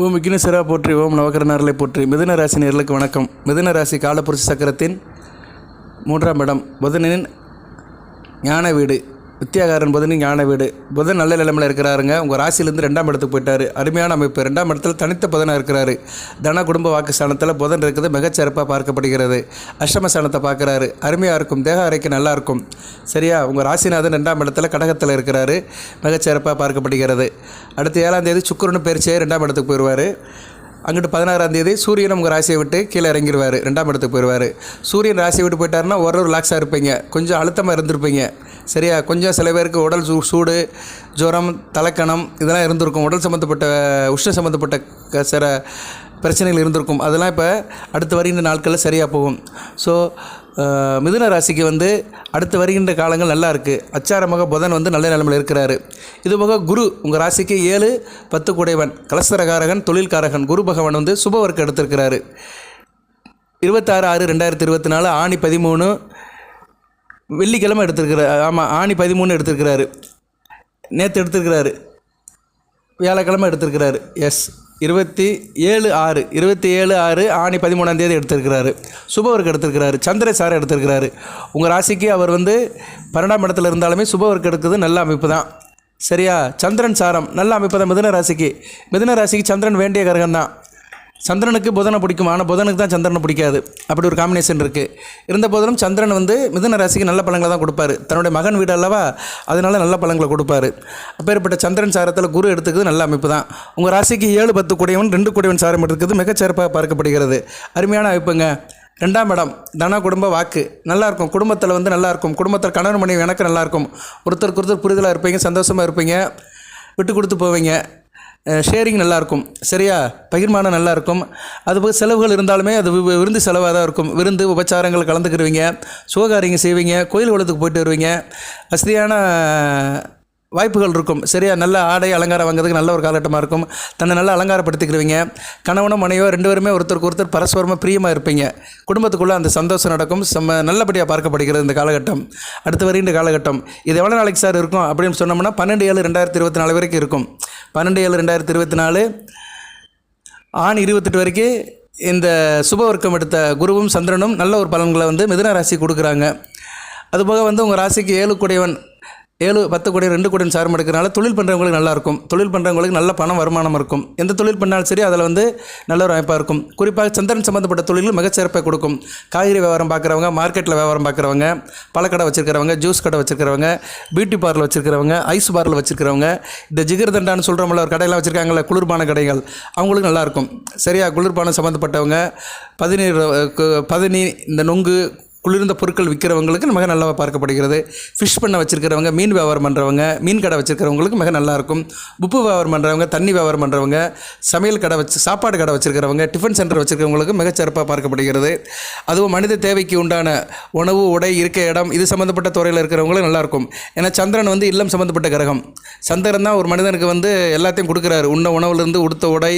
ஓம் விக்னேஸ்வரா போற்றி, ஓம் நவகரநாரலை போற்றி. மிதுன ராசி நேயர்களுக்கு வணக்கம். மிதுன ராசி காலபுருஷ சக்கரத்தின் 3ஆம் இடம், புதனின் ஞான வீடு, வித்தியாகாரன் புதனின் ஞான வீடு. புதன் நல்ல நிலைமையில் இருக்கிறாருங்க. உங்கள் ராசியிலேருந்து 2ஆம் இடத்துக்கு போயிட்டார். அருமையான அமைப்பு. 2ஆம் இடத்துல தனித்த புதனாக இருக்கிறாரு. தன குடும்ப வாக்கு ஸ்தானத்தில் புதன் இருக்குது, மிகச்சிறப்பாக பார்க்கப்படுகிறது. அஷ்டம ஸ்தானத்தை பார்க்குறாரு. அருமையாக இருக்கும். தேக அறைக்கு நல்லாயிருக்கும். சரியா? உங்கள் ராசிநாதன் 2ஆம் இடத்துல கடகத்தில் இருக்கிறாரு, மிகச்சிறப்பாக பார்க்கப்படுகிறது. அடுத்த 7ஆம் தேதி சுக்கிரனும் பயிற்சியாக 2ஆம் இடத்துக்கு போயிடுவார். அங்கிட்டு 16ஆம் தேதி சூரியன் உங்கள் ராசியை விட்டு கீழே இறங்கிடுவார், 2ஆம் இடத்துக்கு போயிடுவார். சூரியன் ராசியை விட்டு போயிட்டாருன்னா ஒரு ரிலாக்ஸாக இருப்பீங்க, கொஞ்சம் அழுத்தமாக இருந்திருப்பீங்க. சரியா? கொஞ்சம் சில பேருக்கு உடல் சூடு, ஜுரம், தலைக்கணம் இதெல்லாம் இருந்திருக்கும். உடல் சம்மந்தப்பட்ட உஷ்ண சம்மந்தப்பட்ட சில பிரச்சனைகள் இருந்திருக்கும். அதெல்லாம் இப்போ அடுத்து வருகின்ற நாட்களில் சரியாக போகும். ஸோ மிதுன ராசிக்கு அடுத்து வருகின்ற காலங்கள் நல்லா இருக்குது. அச்சாரமாக புதன் நல்ல நிலைமையில் இருக்கிறாரு. இதுபோக குரு உங்கள் ராசிக்கு 7, 10 கூடையவன், கலஸ்தரகாரகன், தொழில்காரகன் குரு பகவான் சுபவர்க்கு எடுத்திருக்கிறாரு. 26/6/2024 ஆணி 13 வெள்ளிக்கிழமை எடுத்திருக்கிறாரு. ஆமாம், ஆணி 13 எடுத்திருக்கிறாரு. நேற்று எடுத்திருக்கிறாரு, வியாழக்கிழமை எடுத்திருக்கிறாரு. எஸ், 27/6 ஆணி 13ஆம் தேதி எடுத்திருக்கிறாரு. சுபவர்க்கு எடுத்திருக்கிறாரு. சந்திர சாரை எடுத்திருக்கிறாரு. உங்கள் ராசிக்கு அவர் 12ஆம் இடத்துல இருந்தாலுமே சுபவர்க்கு எடுக்கிறது நல்ல அமைப்பு தான். சரியா? சந்திரன் சாரம் நல்ல அமைப்பு தான். மிதுன ராசிக்கு சந்திரன் வேண்டிய கிரகம் தான். சந்திரனுக்கு புதனை பிடிக்கும், ஆனால் புதனுக்கு தான் சந்திரனை பிடிக்காது. அப்படி ஒரு காம்பினேஷன் இருக்குது. இருந்த போதிலும் சந்திரன் மிதுன ராசிக்கு நல்ல பலன்களை தான் கொடுப்பாரு. தன்னுடைய மகன் வீடு அல்லவா, அதனால நல்ல பலன்களை கொடுப்பாரு. அப்பேற்பட்ட சந்திரன் சாரத்தில் குரு எடுத்துக்கிறது நல்ல அமைப்பு தான். உங்கள் ராசிக்கு 7, 10 கூடையவன், 2 கூடையவன் சாரம் எடுத்துக்கிறது மிகச்சிறப்பாக பார்க்கப்படுகிறது. அருமையான அமைப்புங்க. 2ஆம் இடம் தன குடும்ப வாக்கு நல்லாயிருக்கும். குடும்பத்தில் நல்லாயிருக்கும். குடும்பத்தில் கணவன் மனைவி எனக்கு நல்லாயிருக்கும். ஒருத்தருக்கு ஒருத்தர் புரிதலாக இருப்பீங்க, சந்தோஷமாக இருப்பீங்க, விட்டு கொடுத்து போவீங்க. ஷேரிங் நல்லாயிருக்கும். சரியா? பகிர்மானம் நல்லாயிருக்கும். அதுபோக செலவுகள் இருந்தாலுமே அது விருந்து செலவாக தான் இருக்கும். விருந்து உபச்சாரங்கள் கலந்துக்கிடுவீங்க, சுபகாரியங்கள் செய்வீங்க, கோயில் குளத்துக்கு போயிட்டு வருவீங்க. வசதியான வாய்ப்புகள் இருக்கும். சரியா? நல்ல ஆடை அலங்காரம் வாங்குறதுக்கு நல்ல ஒரு காலகட்டமாக இருக்கும். தன்னை நல்லா அலங்காரப்படுத்திக்கிடுவீங்க. கணவனும் மனைவியோ 2 பேருமே ஒருத்தருக்கு ஒருத்தர் பரஸ்பரமாக பிரியமாக இருப்பீங்க. குடும்பத்துக்குள்ளே அந்த சந்தோஷம் நடக்கும். நல்லபடியாக பார்க்கப்படுகிறது இந்த காலகட்டம். அடுத்து வருகின்ற காலகட்டம் இது எவ்வளோ நாளைக்கு சார் இருக்கும் அப்படின்னு சொன்னோம்னா 12/7/2024 வரைக்கும் இருக்கும். 12/7/2024 ஆணி 28 வரைக்கும் இந்த சுபவர்க்கம் எடுத்த குருவும் சந்திரனும் நல்ல ஒரு பலன்களை மிதுன ராசி கொடுக்குறாங்க. அதுபோக உங்கள் ராசிக்கு 7 கூடையவன், 7, 10 கூடையவன், 2 கூடையவன் சாரம் எடுக்கிறனால தொழில் பண்ணுறவங்களுக்கு நல்லாயிருக்கும். தொழில் பண்ணுறவங்களுக்கு நல்ல பணம் வருமானம் இருக்கும். எந்த தொழில் பண்ணாலும் சரி அதில் நல்ல ஒரு அமைப்பாக இருக்கும். குறிப்பாக சந்திரன் சம்மந்தப்பட்ட தொழில்கள் மிகச்சிறப்பாக கொடுக்கும். காய்கறி வியாபாரம் பார்க்குறவங்க, மார்க்கெட்டில் வியாபாரம் பார்க்குறவங்க, பழக்கடை வச்சுருக்கிறவங்க, ஜூஸ் கடை வச்சுருக்கிறவங்க, பியூட்டி பார்லர் வச்சுருக்கிறவங்க, ஐஸ் பார்லர் வச்சுருக்கிறவங்க, இந்த ஜிகர்தண்டான்னு சொல்கிறோம்ல ஒரு கடையெல்லாம் வச்சுருக்காங்களே, குளிர்பான கடைகள், அவங்களுக்கு நல்லாயிருக்கும். சரியா? குளிர்பானம் சம்மந்தப்பட்டவங்க, பதனி, இந்த நொங்கு, குளிர்ந்த பொருட்கள் விற்கிறவங்களுக்கு மிக நல்லா பார்க்கப்படுகிறது. ஃபிஷ் பண்ண வச்சுருக்கிறவங்க, மீன் வியாபாரம் பண்ணுறவங்க, மீன் கடை வச்சுருக்கிறவங்களுக்கு மிக நல்லாயிருக்கும். உப்பு வியாபாரம் பண்ணுறவங்க, தண்ணி வியாபாரம் பண்ணுறவங்க, சமையல் கடை சாப்பாடு கடை வச்சுருக்கிறவங்க, டிஃபன் சென்டர் வச்சுருக்கிறவங்களுக்கு மிகச்சிறப்பாக பார்க்கப்படுகிறது. அதுவும் மனித தேவைக்கு உண்டான உணவு, உடை, இருக்க இடம் இது சம்மந்தப்பட்ட துறையில் இருக்கிறவங்களும் நல்லாயிருக்கும். ஏன்னா சந்திரன் இல்லம் சம்மந்தப்பட்ட கிரகம். சந்திரன் தான் ஒரு மனிதனுக்கு எல்லாத்தையும் கொடுக்குறாரு. உண்ண உணவுலேருந்து உடுத்த உடை,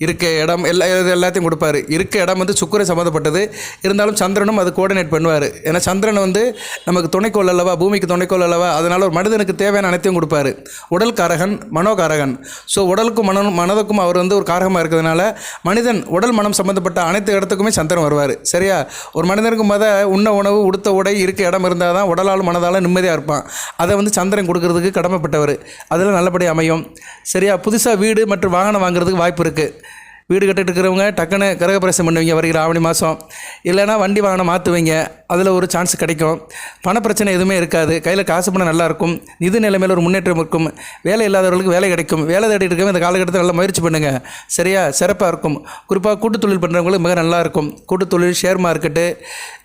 இருக்க இடம் எல்லாத்தையும் கொடுப்பாரு. இருக்க இடம் சுக்கிரன் சம்மந்தப்பட்டது. இருந்தாலும் சந்திரனும் அது கோஆர்டினேட் பண்ணுவார். ஏன்னா சந்திரன் நமக்கு துணைக்கோள் அல்லவா, பூமிக்கு துணைக்கோள் அல்லவா, அதனால் ஒரு மனிதனுக்கு தேவையான அனைத்தையும் கொடுப்பாரு. உடல் காரகன், மனோகாரகன். ஸோ உடலுக்கும் மனதுக்கும் அவர் ஒரு காரகமாக இருக்கிறதுனால மனிதன் உடல் மனம் சம்மந்தப்பட்ட அனைத்து இடத்துக்குமே சந்திரன் வருவார். சரியா? ஒரு மனிதனுக்கு உண்ண உணவு, உடுத்த உடை, இருக்க இடம் இருந்தால் தான் உடலாலும் மனதாலும் நிம்மதியாக இருப்பான். அதை சந்திரன் கொடுக்கறதுக்கு கடமைப்பட்டவர். அதில் நல்லபடியாக அமையும். சரியா? புதுசாக வீடு மற்றும் வாகனம் வாங்குறதுக்கு வாய்ப்பு இருக்குது. வீடு கட்டிட்டு இருக்கிறவங்க டக்குன்னு கிரகப்பிரவேசம் பண்ணுவீங்க வருகிற ஆவணி மாதம். இல்லைனா வண்டி வாகனம் மாற்றுவீங்க, அதில் ஒரு சான்ஸ் கிடைக்கும். பணப்பிரச்சனை எதுவுமே இருக்காது. கையில் காசு பணம் நல்லாயிருக்கும். நிதி நிலைமையில் ஒரு முன்னேற்றம் இருக்கும். வேலை இல்லாதவர்களுக்கு வேலை கிடைக்கும். வேலை தேடிட்டு இருக்கவங்க இந்த காலகட்டத்தில் நல்லா முயற்சி பண்ணுங்கள். சரியா? சிறப்பாக இருக்கும். குறிப்பாக கூட்டுத் தொழில் பண்ணுறவங்களுக்கு மிக நல்லாயிருக்கும். கூட்டுத் தொழில், ஷேர் மார்க்கெட்டு,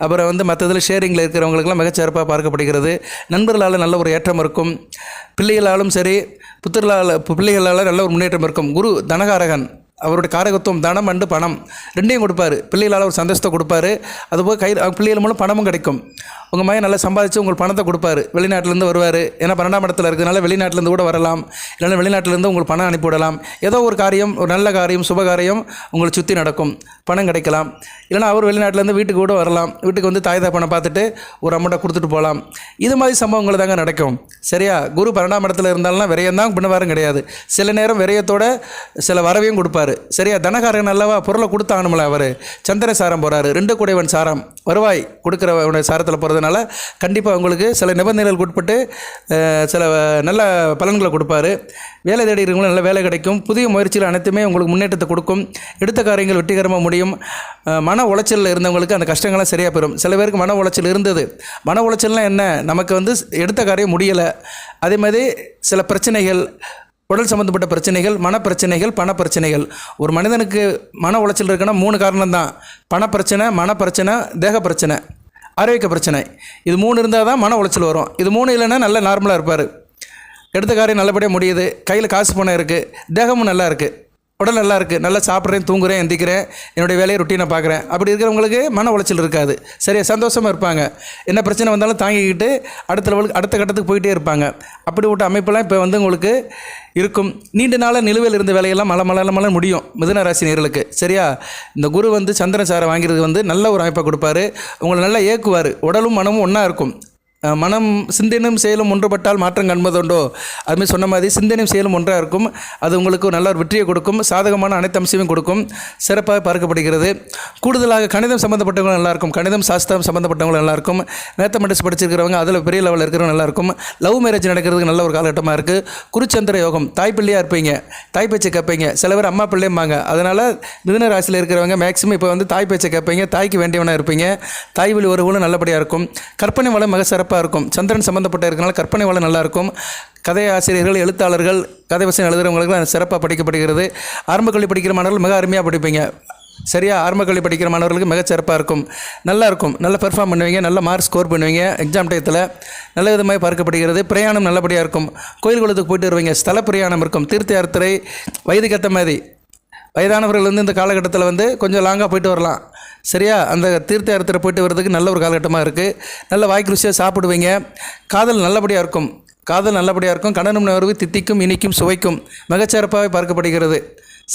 அப்புறம் மற்றதில் ஷேரிங்கில் இருக்கிறவங்களுக்கெல்லாம் மிகச்சிறப்பாக பார்க்கப்படுகிறது. நண்பர்களால் நல்ல ஒரு ஏற்றம் இருக்கும். பிள்ளைகளாலும் சரி, பிள்ளைகளால் நல்ல ஒரு முன்னேற்றம் இருக்கும். குரு தனகாரகன். அவருடைய காரகத்துவம் தனம் அண்டு பணம் 2ஐயும் கொடுப்பாரு. பிள்ளைகளால் ஒரு சந்தோஷத்தை கொடுப்பாரு. அதுபோல் பிள்ளைகள் மூலம் பணமும் கிடைக்கும். உங்கள் மகன் நல்லா சம்பாதிச்சு உங்களுக்கு பணத்தை கொடுப்பாரு. வெளிநாட்டிலேருந்து வருவார். ஏன்னா 12ஆம் இடத்துல இருக்கிறதுனால வெளிநாட்டிலேருந்து கூட வரலாம். இல்லைன்னா வெளிநாட்டிலேருந்து உங்களுக்கு பணம் அனுப்பிவிடலாம். ஏதோ ஒரு காரியம், ஒரு நல்ல காரியம், சுபகாரியம் உங்களை சுற்றி நடக்கும். பணம் கிடைக்கலாம். இல்லைனா அவர் வெளிநாட்டிலேருந்து வீட்டுக்கு கூட வரலாம். வீட்டுக்கு வந்து தாய் தகப்பனை பார்த்துட்டு ஒரு அமௌண்ட்டை கொடுத்துட்டு போகலாம். இது மாதிரி சம்பவங்கள் தாங்க நடக்கும். சரியா? குரு 12ஆம் இடத்துல இருந்தாலும் விரயம் தான் பின்னவாரம் கிடையாது. சில நேரம் விரயத்தோட சில வரவையும் கொடுப்பாரு. சரியா? தனகாரன் அல்லவா, பொருளை கொடுத்தாகணும்ல. அவர் சந்திர சாரம் போகிறாரு, 2 குடைவன் சாரம், வருவாய் கொடுக்குற சாரத்தில் போகிறதுனால கண்டிப்பாக உங்களுக்கு சில நிபந்தனைகளுக்கு உட்பட்டு சில நல்ல பலன்களை கொடுப்பாரு. வேலை தேடி இருக்கவங்களும் நல்ல வேலை கிடைக்கும். புதிய முயற்சிகள் அனைத்துமே உங்களுக்கு முன்னேற்றத்தை கொடுக்கும். எடுத்த காரியங்கள் வெற்றிகரமாக முடியும். மன உளைச்சலில் இருந்தவங்களுக்கு அந்த கஷ்டங்கள்லாம் சரியாக பெறும். சில பேருக்கு மன உளைச்சல் இருந்தது. மன உளைச்சல்னால் என்ன, நமக்கு வந்து எடுத்த காரியம் முடியலை. அதே மாதிரி சில பிரச்சனைகள், உடல் சம்மந்தப்பட்ட பிரச்சனைகள், மனப்பிரச்சனைகள், பணப்பிரச்சனைகள். ஒரு மனிதனுக்கு மன உளைச்சல் இருக்குன்னா 3 காரணம் தான். பணப்பிரச்சனை, மனப்பிரச்சனை, தேக பிரச்சனை, ஆரோக்கிய பிரச்சனை. இது 3 இருந்தால் தான் மன உளைச்சல் வரும். இது 3 இல்லைன்னா நல்லா நார்மலாக இருப்பார். எடுத்த காரியம் நல்லபடியாக முடியுது, கையில் காசு பணம் இருக்குது, தேகமும் நல்லா இருக்குது, உடல் நல்லா இருக்குது, நல்லா சாப்பிட்றேன், தூங்குறேன், எந்திக்கிறேன், என்னுடைய வேலையை ரொட்டீனை பார்க்குறேன். அப்படி இருக்கிறவங்களுக்கு மன உளைச்சல் இருக்காது. சரியா? சந்தோஷமாக இருப்பாங்க. என்ன பிரச்சனை வந்தாலும் தாங்கிக்கிட்டு அடுத்த லெவலுக்கு, அடுத்த கட்டத்துக்கு போயிட்டே இருப்பாங்க. அப்படிப்பட்ட அமைப்பெல்லாம் இப்போ வந்து உங்களுக்கு இருக்கும். நீண்ட நாளாக நிலுவையில் இருந்த வேலையெல்லாம் மலை முடியும் மிதுன ராசி நேயர்களுக்கு. சரியா? இந்த குரு வந்து சந்திரன் சாரை வாங்கிறது வந்து நல்ல ஒரு அமைப்பை கொடுப்பாரு. உங்களை நல்லா ஏக்குவார். உடலும் மனமும் ஒன்றா இருக்கும். மனம் சிந்தனையும் செயலும் ஒன்றுபட்டால் மாற்றம் காண்பதுண்டோ, அதுமாதிரி சொன்ன மாதிரி சிந்தனையும் செயலும் ஒன்றாக இருக்கும். அது உங்களுக்கு நல்ல ஒரு வெற்றியை கொடுக்கும். சாதகமான அனைத்து அம்சமும் கொடுக்கும். சிறப்பாக பார்க்கப்படுகிறது. கூடுதலாக கணிதம் சம்மந்தப்பட்டவங்க நல்லாயிருக்கும். கணிதம் சாஸ்திரம் சம்மந்தப்பட்டவங்க நல்லாயிருக்கும். மேத்தமெட்டிக்ஸ் படிச்சிருக்கிறவங்க, அதில் பெரிய லெவலில் இருக்கிறவங்க நல்லாயிருக்கும். லவ் மேரேஜ் நடக்கிறதுக்கு நல்ல ஒரு காலகட்டமாக இருக்குது. குருச்சந்திர யோகம். தாய் பிள்ளையாக இருப்பீங்க, தாய் பேச்சை கேட்பீங்க. சில பேர் அம்மா பிள்ளைம்பாங்க. அதனால் மிதுன ராசியில் இருக்கிறவங்க மேக்ஸிமம் இப்போ வந்து தாய் பேச்சை கேட்பீங்க, தாய்க்கு வேண்டியவனாக இருப்பீங்க. தாய் வழி உறவுகளும் நல்லபடியாக இருக்கும். கற்பனை வளம் மிக சிறப்பாக இருக்கும். சந்திரன் சம்பந்தப்பட்ட இருக்கனால கற்பனை வளம் நல்லா இருக்கும். கதை ஆசிரியர்கள், எழுத்தாளர்கள், கதை வசனம் எழுதுகிறவங்களுக்கு சிறப்பாக படிக்கப்படுகிறது. ஆரம்ப கல்வி படிக்கிற மாணவர்கள் மிக அருமையாக படிப்பீங்க. சரியா? ஆரம்ப கல்வி படிக்கிற மாணவர்களுக்கு மிக சிறப்பாக இருக்கும். நல்லா இருக்கும். நல்லா பெர்ஃபார்ம் பண்ணுவீங்க, நல்ல மார்க் ஸ்கோர் பண்ணுவீங்க. எக்ஸாம் டயத்தில் நல்ல விதமாக பார்க்கப்படுகிறது. பிரயாணம் நல்லபடியாக இருக்கும். கோயில் குளத்துக்கு போயிட்டு வருவீங்க. ஸ்தல பிரயாணம் இருக்கும். தீர்த்த யாத்திரை, வயதுக்கு ஏற்ற மாதிரி வயதானவர்கள் வந்து இந்த காலகட்டத்தில் வந்து கொஞ்சம் லாங்காக போயிட்டு வரலாம். சரியா? அந்த தீர்த்த யாத்திரை போயிட்டு வர்றதுக்கு நல்ல ஒரு காலகட்டமாக இருக்குது. நல்ல வாய்க்கு ருசியாக சாப்பிடுவீங்க. காதல் நல்லபடியாக இருக்கும். கணவன் உணர்வு தித்திக்கும், இனிக்கும், சுவைக்கும். மிகச்சிறப்பாக பார்க்கப்படுகிறது.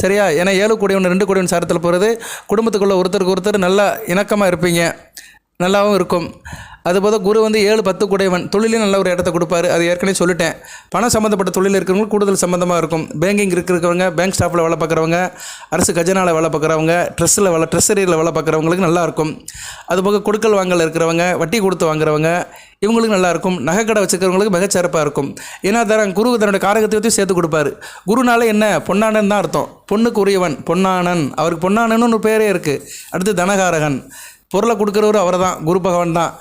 சரியா? ஏன்னா 7 கூடியவன் 2 கூடியவன் சாரத்தில் போகிறது. குடும்பத்துக்குள்ளே ஒருத்தருக்கு ஒருத்தர் நல்லா இணக்கமாக இருப்பீங்க. நல்லாவும் இருக்கும். அதுபோல் குரு வந்து 7, 10 கூடையவன். தொழிலையும் நல்ல ஒரு இடத்த கொடுப்பாரு. அது ஏற்கனவே சொல்லிட்டேன். பணம் சம்மந்தப்பட்ட தொழில் இருக்கிறவங்க கூடுதல் சம்மந்தமாக இருக்கும். பேங்கிங் இருக்கிறவங்க, பேங்க் ஸ்டாஃபில் வேலை பார்க்குறவங்க, அரசு கஜனாவில் வேலை பார்க்குறவங்க, ட்ரெஸரியில் வேலை பார்க்குறவங்களுக்கு நல்லாயிருக்கும். அதுபோக கொடுக்கல் வாங்கல் இருக்கிறவங்க, வட்டி கொடுத்து வாங்குறவங்க, இவங்களுக்கு நல்லாயிருக்கும். நகைக்கடை வச்சுக்கிறவங்களுக்கு மிகச்சிறப்பாக இருக்கும். ஏன்னா குரு தன்னோட காரகத்தையும் சேர்த்து கொடுப்பாரு. குருனால என்ன, பொன்னானன் தான் அர்த்தம். பொண்ணுக்கு உரியவன், பொன்னானன். அவருக்கு பொன்னானன்னு ஒரு பேரே இருக்குது. அடுத்து தனகாரகன். பொருளை கொடுக்குறவர் அவர் தான், குரு பகவான் தான்.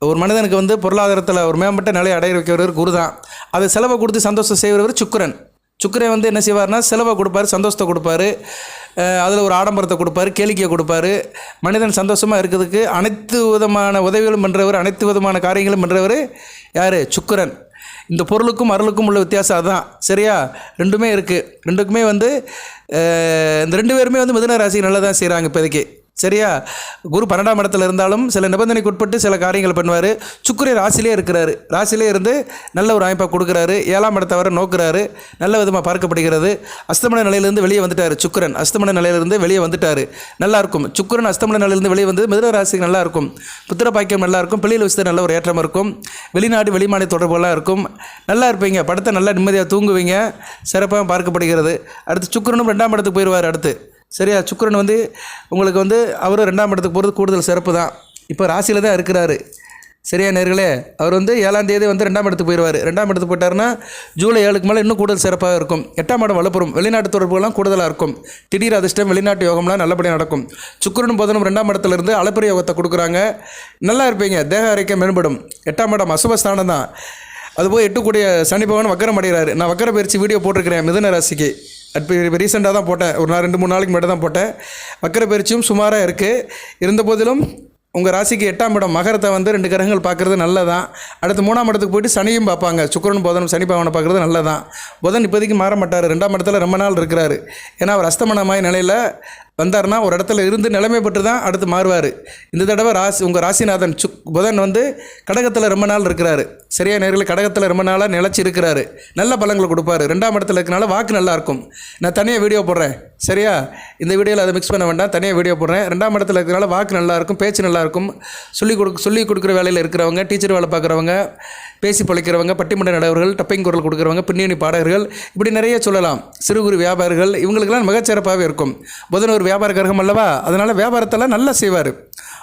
ஒரு மனிதனுக்கு வந்து பொருளாதாரத்தில் ஒரு மேம்பட்ட நிலையை அடைய வைக்கிறவர் குரு தான். அதை செலவை கொடுத்து சந்தோஷம் செய்கிறவர் சுக்கிரன். சுக்கிரன் வந்து என்ன செய்வார்னா செலவை கொடுப்பார், சந்தோஷத்தை கொடுப்பாரு, அதில் ஒரு ஆடம்பரத்தை கொடுப்பாரு, கேளிக்கையை கொடுப்பாரு. மனிதன் சந்தோஷமாக இருக்கிறதுக்கு அனைத்து விதமான உதவிகளும் பண்ணுறவர், அனைத்து விதமான காரியங்களும் பண்ணுறவர் யார்? சுக்கிரன். இந்த பொருளுக்கும் அருளுக்கும் உள்ள வித்தியாசம் அதுதான். சரியா? ரெண்டுமே இருக்குது. ரெண்டுக்குமே வந்து இந்த 2 பேருமே வந்து மிதுன ராசி நல்லா தான் செய்கிறாங்க இப்போதைக்கு. சரியா? குரு 12ஆம் இடத்துல இருந்தாலும் சில நிபந்தனைக்கு உட்பட்டு சில காரியங்கள் பண்ணுவார். சுக்கிரன் ராசிலே இருக்கிறாரு. ராசிலே இருந்து நல்ல ஒரு அமைப்பை கொடுக்குறாரு. 7ஆம் இடத்தை வர நோக்குறாரு. நல்ல விதமாக பார்க்கப்படுகிறது. அஸ்தமன நிலையிலிருந்து வெளியே வந்துட்டார். சுக்கிரன் அஸ்தமன நிலையிலிருந்து வெளியே வந்துட்டார். நல்லாயிருக்கும். சுக்கிரன் அஸ்தமன நிலையிலிருந்து வெளியே வந்து மிதுன ராசிக்கு நல்லாயிருக்கும். புத்திர பாக்கியம் நல்லாயிருக்கும். பிள்ளைகள் விஷயத்தில் நல்ல ஒரு ஏற்றம் இருக்கும். வெளிநாடு வெளிமாநில தொடர்புகளாக இருக்கும். நல்லா இருப்பீங்க. படத்தை நல்லா நிம்மதியாக தூங்குவீங்க. சிறப்பாக பார்க்கப்படுகிறது. அடுத்து சுக்கிரனும் 2ஆம் இடத்துக்கு போயிடுவார். அடுத்து சரியா? சுக்கிரன் வந்து உங்களுக்கு வந்து அவர் 2ஆம் இடத்துக்கு போகிறது கூடுதல் சிறப்பு தான். இப்போ ராசியில் தான் இருக்கிறாரு. சரியா நேர்களே? அவர் வந்து 7ஆம் தேதி வந்து 2ஆம் இடத்துக்கு போயிடுவார். 2ஆம் இடத்துக்கு போயிட்டாருன்னா ஜூலை 7க்கு மேலே இன்னும் கூடுதல் சிறப்பாக இருக்கும். 8ஆம் இடம் வலுப்பெறும். வெளிநாட்டு தொடர்புகள்லாம் கூடுதலாக இருக்கும். திடீர் அதிர்ஷ்டம், வெளிநாட்டு யோகம்லாம் நல்லபடியாக நடக்கும். சுக்கிரனும் புதனும் 2ஆம் இடத்துலேருந்து அளப்பரிய யோகத்தை கொடுக்குறாங்க. நல்லா இருப்பீங்க. தேக ஆரோக்கியம் மேம்படும். 8ஆம் இடம் அசுபஸ்தானம் தான். அதுபோல் 8 கூடிய சனி பகவான் வக்கரம் அடைகிறாரு. நான் வக்கர பயிற்சி வீடியோ போட்டிருக்கிறேன் மிதுன ராசிக்கு. இப்போ ரீசெண்டாக தான் போட்டேன். ஒரு 2-3 நாளைக்கு முன்னாடி தான் போட்டேன். வக்கர பயிற்சியும் சுமாராக இருக்குது. இருந்த போதிலும் உங்கள் ராசிக்கு 8ஆம் இடம் மகரத்தை வந்து 2 கிரகங்கள் பார்க்குறது நல்லதான். அடுத்து 3ஆம் இடத்துக்கு போயிட்டு சனியும் பார்ப்பாங்க. சுக்கிரன் புதனும் சனி பகவானை பார்க்குறது நல்லதான். புதன் இப்போதைக்கு மாற மாட்டார். 2ஆம் இடத்துல ரொம்ப நாள் இருக்கிறாரு. ஏன்னா அவர் அஸ்தமனமாய் நிலையில் வந்தார்னா ஒரு இடத்துல இருந்து நிலைமை பெற்று தான் அடுத்து மாறுவார். இந்த தடவை உங்கள் ராசிநாதன் புதன் வந்து கடகத்தில் ரொம்ப நாள் இருக்கிறாரு. சரியா நேரில் கடகத்தில் ரொம்ப நாளாக நிலச்சி இருக்கிறாரு. நல்ல பலங்களை கொடுப்பாரு. 2ஆம் இடத்துல இருக்கனால வாக்கு நல்லாயிருக்கும். நான் தனியாக வீடியோ போடுறேன். சரியா, இந்த வீடியோவில் அதை மிக்ஸ் பண்ண வேண்டாம், தனியாக வீடியோ போடுறேன். 2ஆம் இடத்துல இருக்கிறனால வாக்கு நல்லாயிருக்கும், பேச்சு நல்லாயிருக்கும். சொல்லி கொடுக்குற வேலையில் இருக்கிறவங்க, டீச்சர் வேலை பார்க்குறவங்க, பேசி பழிக்கிறவங்க, பட்டிமன்ற நடுவர்கள், டப்பிங் குரல் கொடுக்குறவங்க, பின்னணி பாடகர்கள், இப்படி நிறைய சொல்லலாம். சிறு குறு வியாபாரிகள், இவங்களுக்கெல்லாம் மிகச்சிறப்பாகவே இருக்கும். புதன் ஒரு வியாபார கிரகம் அல்லவா, அதனால் வியாபாரத்தெல்லாம் நல்லா செய்வார்.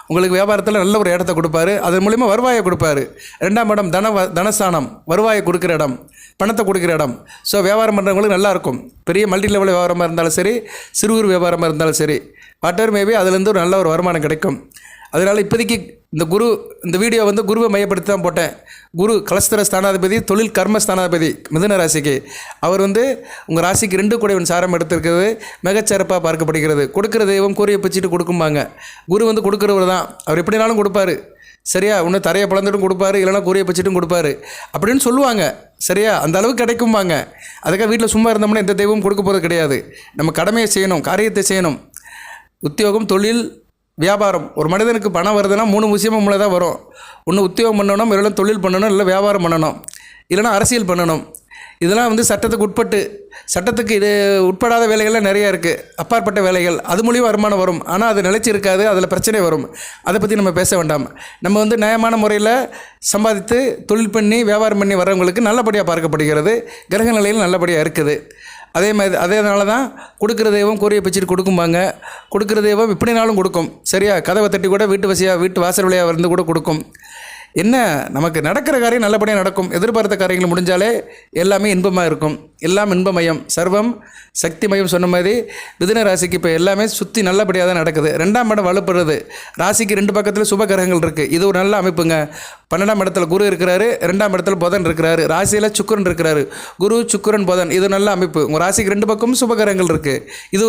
உங்களுக்கு வியாபாரத்தில் நல்ல ஒரு இடத்த கொடுப்பாரு. அதன் மூலிமா வருவாயை கொடுப்பாரு. 2ஆம் இடம் தனஸ்தானம், வருவாயை கொடுக்குற இடம், பணத்தை கொடுக்குற இடம். ஸோ வியாபாரம் பண்ணுறவங்களுக்கு நல்லாயிருக்கும். பெரிய மல்டி லெவல் வியாபாரமாக இருந்தாலும் சரி, சிறு குறு வியாபாரமாக இருந்தாலும் சரி, வாட்டர் மேபி அதுலேருந்து ஒரு நல்ல ஒரு வருமானம் கிடைக்கும். அதனால் இப்போதைக்கு இந்த வீடியோ வந்து குருவை மையப்படுத்தி தான் போட்டேன். குரு கலஸ்தர ஸ்தானாதிபதி, தொழில் கர்ம ஸ்தானாதிபதி மிதுன ராசிக்கு. அவர் வந்து உங்கள் ராசிக்கு 2 கூடையவன் சாரம் எடுத்திருக்கிறது மிகச்சிறப்பாக பார்க்கப்படுகிறது. கொடுக்குற தெய்வம் கூறியை பிச்சுட்டு கொடுக்கும்பாங்க. குரு வந்து கொடுக்குறவர் தான். அவர் எப்படினாலும் கொடுப்பாரு. சரியா, இன்னும் தரையை பிளந்துட்டும் கொடுப்பாரு, இல்லைனா கூறியை பிச்சுட்டும் கொடுப்பாரு அப்படின்னு சொல்லுவாங்க. சரியா, அந்த அளவுக்கு கிடைக்கும்பாங்க. அதுக்காக வீட்டில் சும்மா இருந்தோம்னா எந்த தெய்வமும் கொடுக்க போகிறது கிடையாது. நம்ம கடமையை செய்யணும், காரியத்தை செய்யணும். உத்தியோகம், தொழில், வியாபாரம். ஒரு மனிதனுக்கு பணம் வருதுன்னா 3 விஷயமும் மூலம் தான் வரும். ஒன்று உத்தியோகம் பண்ணணும், இல்லைனா தொழில் பண்ணணும், இல்லை வியாபாரம் பண்ணணும், இல்லைனா அரசியல் பண்ணணும். இதெல்லாம் வந்து சட்டத்துக்கு உட்பட்டு, சட்டத்துக்கு இது உட்படாத வேலைகள்லாம் நிறையா இருக்குது. அப்பாற்பட்ட வேலைகள், அது மூலியம் வருமானம் வரும். ஆனால் அது நிலைச்சி இருக்காது, அதில் பிரச்சனை வரும். அதை பற்றி நம்ம பேச வேண்டாம். நம்ம வந்து நியாயமான முறையில் சம்பாதித்து தொழில் பண்ணி வியாபாரம் பண்ணி வர்றவங்களுக்கு நல்லபடியாக பார்க்கப்படுகிறது. கிரக நிலையில் நல்லபடியாக இருக்குது. அதனால தான் கொடுக்குற தெய்வம் கூறியை பிச்சுட்டு கொடுக்கும்பாங்க. கொடுக்குற தெய்வம் இப்படினாலும் கொடுக்கும். சரியா, கதவை தட்டி கூட வீட்டு வாசல் வழியாக வந்து கூட கொடுக்கும். என்ன, நமக்கு நடக்கிற காரியம் நல்லபடியாக நடக்கும். எதிர்பார்த்த காரியங்கள் முடிஞ்சாலே எல்லாமே இன்பமாக இருக்கும். எல்லாம் இன்பமயம், சர்வம் சக்திமயம் சொன்ன மாதிரி மிதுன ராசிக்கு இப்போ எல்லாமே சுற்றி நல்லபடியாக தான் நடக்குது. 2ஆம் இடம் வலுப்படுறது. ராசிக்கு 2 பக்கத்தில் சுப கிரகங்கள் இருக்குது. இது ஒரு நல்ல அமைப்புங்க. 12ஆம் இடத்துல குரு இருக்கிறாரு, 2ஆம் இடத்துல புதன் இருக்கிறாரு, ராசியில் சுக்கிரன் இருக்கிறாரு. குரு சுக்கிரன் புதன், இது நல்ல அமைப்பு. உங்கள் ராசிக்கு 2 பக்கமும் சுப கிரகங்கள் இருக்குது. இது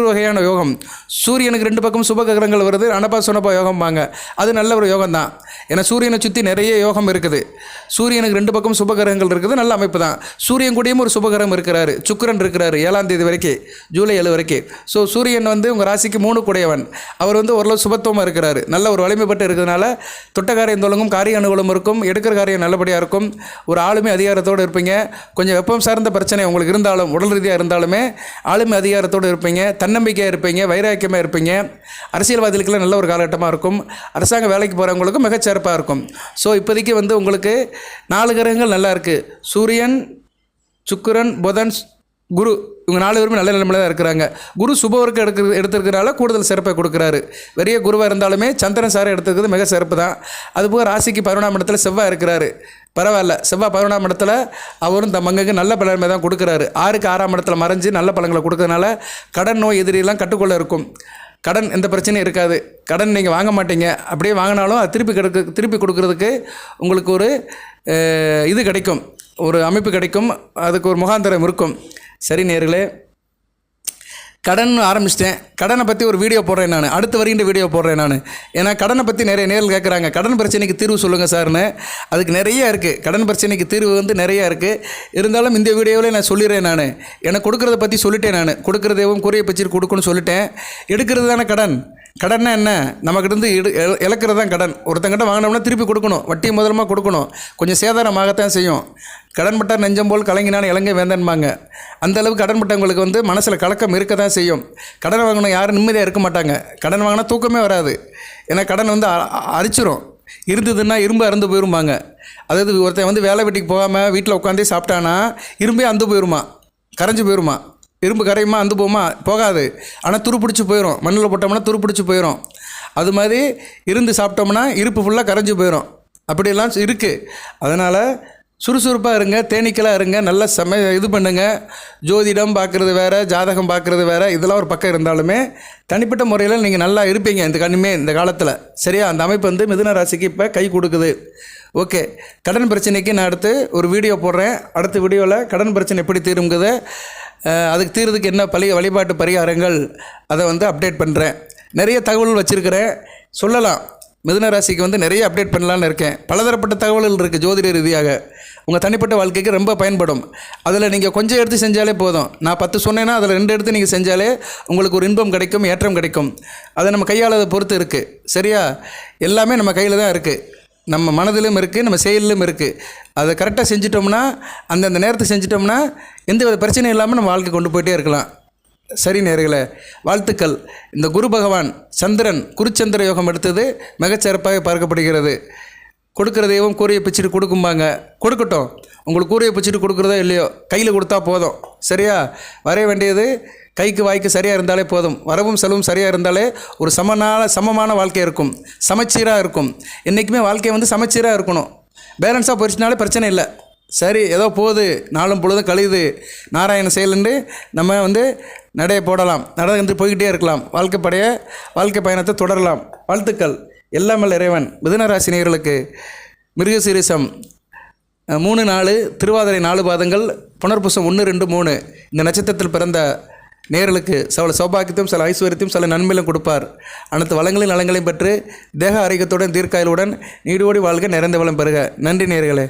ஒரு வகையான யோகம். சூரியனுக்கு 2 பக்கம் சுப கிரகங்கள் வருது, அனப்பா சொன்னப்பா யோகம்பாங்க. அது நல்ல ஒரு யோகம் தான். ஏன்னா சூரியனை சுற்றி நிறைய யோகம் இருக்குது. சூரியனுக்கு 2 பக்கம் சுபகிரகங்கள் இருக்குது, நல்ல அமைப்பு தான். சூரியன் கூடயும் ஒரு சுபகிரகம் இருக்கிறாரு, சுக்கிரன் இருக்கிறாரு 7ஆம் தேதி வரைக்கும், ஜூலை 7 வரைக்கும். ஸோ சூரியன் வந்து உங்கள் ராசிக்கு 3 கூடையவன். அவர் வந்து ஓரளவு சுபத்துவமாக இருக்கிறாரு, நல்ல ஒரு வலிமைப்பட்டு இருக்கிறதுனால தொட்ட காரியம் தொடங்கும், காரிய அனுகூலம் இருக்கும், எடுக்கிற காரியம் நல்லபடியாக இருக்கும். ஒரு ஆளுமை அதிகாரத்தோடு இருப்பீங்க. கொஞ்சம் வெப்பம் சார்ந்த பிரச்சனை உங்களுக்கு இருந்தாலும், உடல் ரீதியாக இருந்தாலுமே ஆளுமை அதிகாரத்தோடு இருப்பீங்க, தன்னம்பிக்கையாக இருப்பீங்க, வைராக்கியமாக இருப்பீங்க. அரசியல்வாதிகளுக்கெல்லாம் நல்ல ஒரு காலகட்டமாக இருக்கும். அரசாங்க வேலைக்கு போகிறவங்களுக்கும் மிகச்சிறப்பாக இருக்கும். ஸோ இப்போதைக்கு வந்து உங்களுக்கு 4 கிரகங்கள் நல்லா இருக்குது. சூரியன், சுக்கிரன், புதன், குரு, இவங்க 4 பேருமே நல்ல நிலைமையில தான் இருக்கிறாங்க. குரு சுபவருக்கு எடுத்துருக்கிறனால கூடுதல் சிறப்பை கொடுக்குறாரு. பெரிய குருவாக இருந்தாலுமே சந்திரன் சாரை எடுத்துக்கிறது மிக சிறப்பு தான். அதுபோக ராசிக்கு 11ஆம் இடத்துல செவ்வாய் இருக்கிறாரு. பரவாயில்ல, செவ்வாய் 11ஆம் இடத்துல அவரும் தம்மங்களுக்கு நல்ல பலன்மை தான் கொடுக்குறாரு. 6க்கு 6ஆம் இடத்துல மறைஞ்சு நல்ல பலன்களை கொடுக்கறதுனால கடன் நோய் எதிரிலாம் கட்டுக்குள்ளே இருக்கும். கடன் எந்த பிரச்சனையும் இருக்காது. கடன் நீங்கள் வாங்க மாட்டீங்க. அப்படியே வாங்கினாலும் அது திருப்பி கொடுக்கறதுக்கு உங்களுக்கு ஒரு இது கிடைக்கும், ஒரு அமைப்பு கிடைக்கும், அதுக்கு ஒரு முகாந்திரம் இருக்கும். சரி நேயர்களே, கடன் ஆரம்பிச்சிட்டேன். கடனை பற்றி ஒரு வீடியோ போடுறேன் நான், அடுத்து வருகின்ற வீடியோ போடுறேன் நான். ஏன்னா கடனை பற்றி நிறைய நேரில் கேட்குறாங்க, கடன் பிரச்சனைக்கு தீர்வு சொல்லுங்கள் சார்னு. அதுக்கு நிறைய இருக்குது, கடன் பிரச்சனைக்கு தீர்வு வந்து நிறையா இருக்குது. இருந்தாலும் இந்த வீடியோவில் நான் சொல்லிடுறேன். நான் எனக்கு கொடுக்குறத பற்றி சொல்லிட்டேன். நான் கொடுக்குறதேவும் கூறியை பிச்சுட்டு கொடுக்கணும்னு சொல்லிட்டேன். எடுக்கிறது தானே கடன். கடன்னா என்ன, நம்மக்கிட்ட இழக்கிறது தான் கடன். ஒருத்தங்கிட்ட வாங்கினோம்னா திருப்பி கொடுக்கணும், வட்டி முதலமாக கொடுக்கணும். கொஞ்சம் சேதாரமாகத்தான் செய்யும். கடன் பட்டார் நெஞ்சம் போல் கலங்கினாலும் இலங்கை வேந்தன்பாங்க. அந்தளவுக்கு கடன் பட்டவங்களுக்கு வந்து மனசில் கலக்கம் இருக்க தான் செய்யும். கடன் வாங்கணும் யாரும் நிம்மதியாக இருக்க மாட்டாங்க. கடன் வாங்கினா தூக்கமே வராது. ஏன்னா கடன் வந்து அரிச்சிரும். இருந்ததுன்னா இரும்பு அறுந்து போயிரும்பாங்க. அதாவது ஒருத்தன் வந்து வேலை வெட்டிக்கு போகாமல் வீட்டில் உட்காந்தே சாப்பிட்டானா இரும்பே அந்து போயிருமா, கரைஞ்சி போயிருமா. இரும்பு கரையுமா, அந்து போகுமா? போகாது. ஆனால் துரு பிடிச்சி போயிடும். மண்ணில் போட்டோம்னா துரு பிடிச்சி போயிடும். அது மாதிரி இருந்து சாப்பிட்டோம்னா இருப்பு ஃபுல்லாக கரைஞ்சி போயிடும். அப்படியெல்லாம் இருக்குது. அதனால் சுறுசுறுப்பாக இருங்க, தேனீக்களாக இருங்க, நல்ல இது பண்ணுங்கள். ஜோதிடம் பார்க்குறது வேறு, ஜாதகம் பார்க்குறது வேறு, இதெல்லாம் ஒரு பக்கம் இருந்தாலுமே தனிப்பட்ட முறையில் நீங்கள் நல்லா இருப்பீங்க இந்த காலத்தில். சரியா, அந்த அமைப்பு வந்து மிதுன ராசிக்கு இப்போ கை கொடுக்குது. ஓகே, கடன் பிரச்சனைக்கு நான் அடுத்து ஒரு வீடியோ போடுறேன். அடுத்த வீடியோவில் கடன் பிரச்சனை எப்படி தீருங்கிறத, அதுக்கு தீர்றதுக்கு என்ன வழிபாட்டு பரிகாரங்கள், அதை வந்து அப்டேட் பண்ணுறேன். நிறைய தகவல் வச்சுருக்கிறேன், சொல்லலாம். மிதுன ராசிக்கு வந்து நிறைய அப்டேட் பண்ணலான்னு இருக்கேன். பலதரப்பட்ட தகவல்கள் இருக்குது ஜோதிட ரீதியாக. உங்கள் தனிப்பட்ட வாழ்க்கைக்கு ரொம்ப பயன்படும். அதில் நீங்கள் கொஞ்சம் எடுத்து செஞ்சாலே போதும். நான் 10 சொன்னேன்னா அதில் 2 எடுத்து நீங்கள் செஞ்சாலே உங்களுக்கு ஒரு இன்பம் கிடைக்கும், ஏற்றம் கிடைக்கும். அதை நம்ம கையாளதை பொறுத்து இருக்குது. சரியா? எல்லாமே நம்ம கையில் தான் இருக்குது. நம்ம மனதிலும் இருக்குது, நம்ம செயலிலும் இருக்குது. அதை கரெக்டாக செஞ்சிட்டோம்னா, அந்தந்த நேரத்துக்கு செஞ்சிட்டோம்னா எந்த வித பிரச்சனையும் இல்லாமல் நம்ம வாழ்க்கை கொண்டு போயிட்டே இருக்கலாம். சரி நேயர்களே, வாழ்த்துக்கள். இந்த குரு பகவான் சந்திரன் குருச்சந்திர யோகம் எடுத்தது மிகச்சிறப்பாக பார்க்கப்படுகிறது. கொடுக்குற தெய்வம் கூரையை பிச்சுட்டு கொடுக்கும்பாங்க. கொடுக்கட்டும். உங்களுக்கு கூரையை பிச்சுட்டு கொடுக்குறதோ இல்லையோ, கையில் கொடுத்தா போதும். சரியா? வரைய வேண்டியது கைக்கு வாய்க்கு சரியாக இருந்தாலே போதும். வரவும் செலவும் சரியாக இருந்தாலே ஒரு சமமான வாழ்க்கை இருக்கும், சமச்சீராக இருக்கும். என்றைக்குமே வாழ்க்கை வந்து சமச்சீராக இருக்கணும். பேலன்ஸாக போயிடுச்சுனாலே பிரச்சனை இல்லை. சரி, ஏதோ போகுது, நாளும் பொழுதும் கழியுது, நாராயண செயலுண்டு நம்ம வந்து நடைய போடலாம், நடந்து போய்கிட்டே இருக்கலாம். வாழ்க்கை பயணத்தை தொடரலாம். வாழ்த்துக்கள். எல்லாமல் இறைவன். மிதுன ராசி நேயர்களுக்கு மிருகசீரிசம் 3 4 திருவாதிரை 4 பாதங்கள், புனர்பூசம் 1 2 3 இந்த நட்சத்திரத்தில் பிறந்த நேயர்களுக்கு சில சௌபாக்கியத்தையும் சில ஐஸ்வர்யத்தையும் சில நன்மையிலும் கொடுப்பார். அனைத்து வளங்களையும் நலங்களையும் பெற்று தேக ஆரோக்கியத்துடன் தீர்க்காயலுடன் நீடோடி வாழ்க, நிறைந்த வளம் பெறுக. நன்றி நேயர்களே.